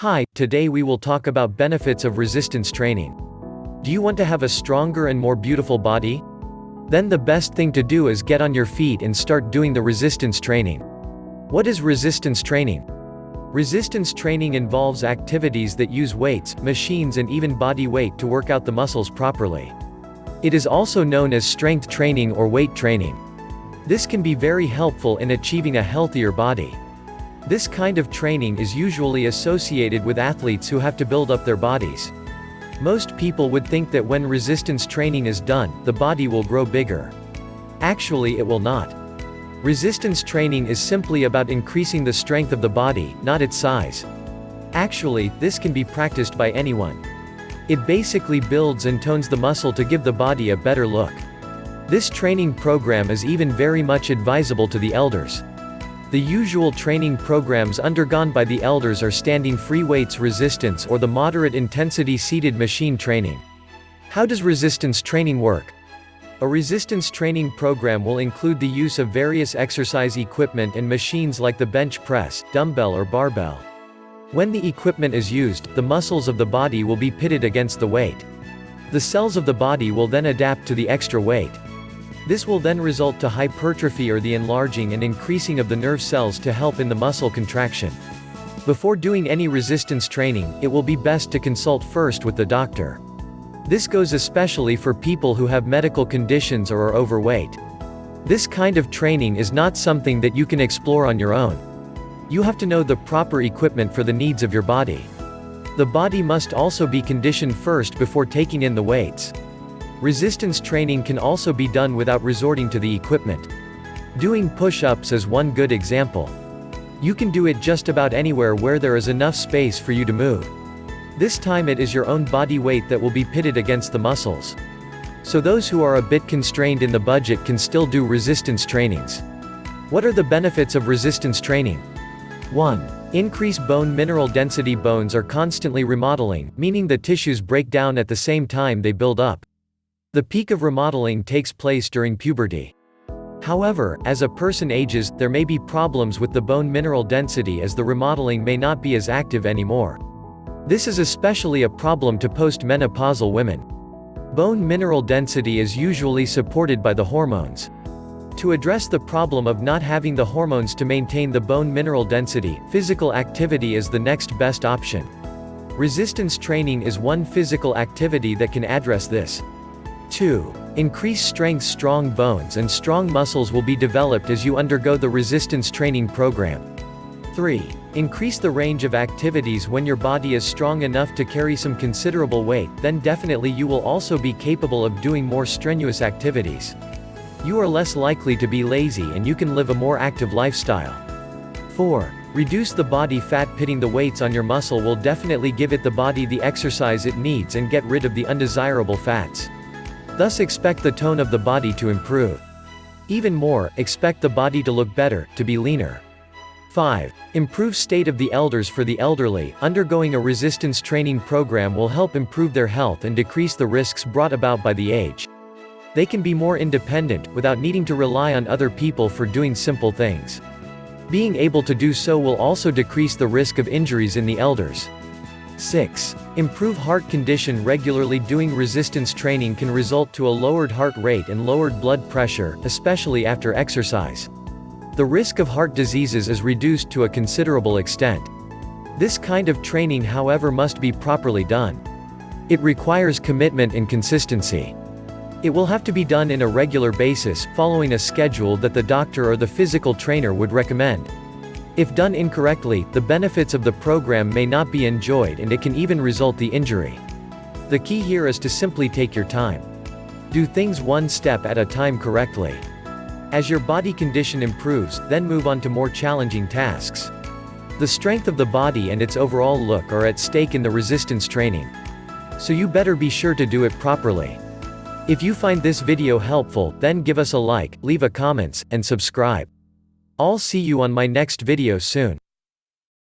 Hi, today we will talk about benefits of resistance training. Do you want to have a stronger and more beautiful body? Then the best thing to do is get on your feet and start doing the resistance training. What is resistance training? Resistance training involves activities that use weights, machines and even body weight to work out the muscles properly. It is also known as strength training or weight training. This can be very helpful in achieving a healthier body. This kind of training is usually associated with athletes who have to build up their bodies. Most people would think that when resistance training is done, the body will grow bigger. Actually, it will not. Resistance training is simply about increasing the strength of the body, not its size. Actually, this can be practiced by anyone. It basically builds and tones the muscle to give the body a better look. This training program is even very much advisable to the elders. The usual training programs undergone by the elders are standing free weights resistance or the moderate intensity seated machine training. How does resistance training work? A resistance training program will include the use of various exercise equipment and machines like the bench press, dumbbell or barbell. When the equipment is used, the muscles of the body will be pitted against the weight. The cells of the body will then adapt to the extra weight. This will then result to hypertrophy or the enlarging and increasing of the nerve cells to help in the muscle contraction. Before doing any resistance training, it will be best to consult first with the doctor. This goes especially for people who have medical conditions or are overweight. This kind of training is not something that you can explore on your own. You have to know the proper equipment for the needs of your body. The body must also be conditioned first before taking in the weights. Resistance training can also be done without resorting to the equipment. Doing push-ups is one good example. You can do it just about anywhere where there is enough space for you to move. This time it is your own body weight that will be pitted against the muscles. So those who are a bit constrained in the budget can still do resistance trainings. What are the benefits of resistance training? 1. Increase bone mineral density. Bones are constantly remodeling, meaning the tissues break down at the same time they build up. The peak of remodeling takes place during puberty. However, as a person ages, there may be problems with the bone mineral density as the remodeling may not be as active anymore. This is especially a problem to post-menopausal women. Bone mineral density is usually supported by the hormones. To address the problem of not having the hormones to maintain the bone mineral density, physical activity is the next best option. Resistance training is one physical activity that can address this. 2. Increase strength. Strong bones and strong muscles will be developed as you undergo the resistance training program. 3. Increase the range of activities. When your body is strong enough to carry some considerable weight, then definitely you will also be capable of doing more strenuous activities. You are less likely to be lazy and you can live a more active lifestyle. 4. Reduce the body fat. Pitting the weights on your muscle will definitely give it the body the exercise it needs and get rid of the undesirable fats. Thus expect the tone of the body to improve. Even more, expect the body to look better, to be leaner. 5. Improve state of the elders. For the elderly, undergoing a resistance training program will help improve their health and decrease the risks brought about by the age. They can be more independent, without needing to rely on other people for doing simple things. Being able to do so will also decrease the risk of injuries in the elders. 6. Improve heart condition. Regularly doing resistance training can result to a lowered heart rate and lowered blood pressure, especially after exercise. The risk of heart diseases is reduced to a considerable extent. This kind of training, however, must be properly done. It requires commitment and consistency. It will have to be done in a regular basis, following a schedule that the doctor or the physical trainer would recommend. If done incorrectly, the benefits of the program may not be enjoyed and it can even result in injury. The key here is to simply take your time. Do things one step at a time correctly. As your body condition improves, then move on to more challenging tasks. The strength of the body and its overall look are at stake in the resistance training. So you better be sure to do it properly. If you find this video helpful, then give us a like, leave a comments, and subscribe. I'll see you on my next video soon.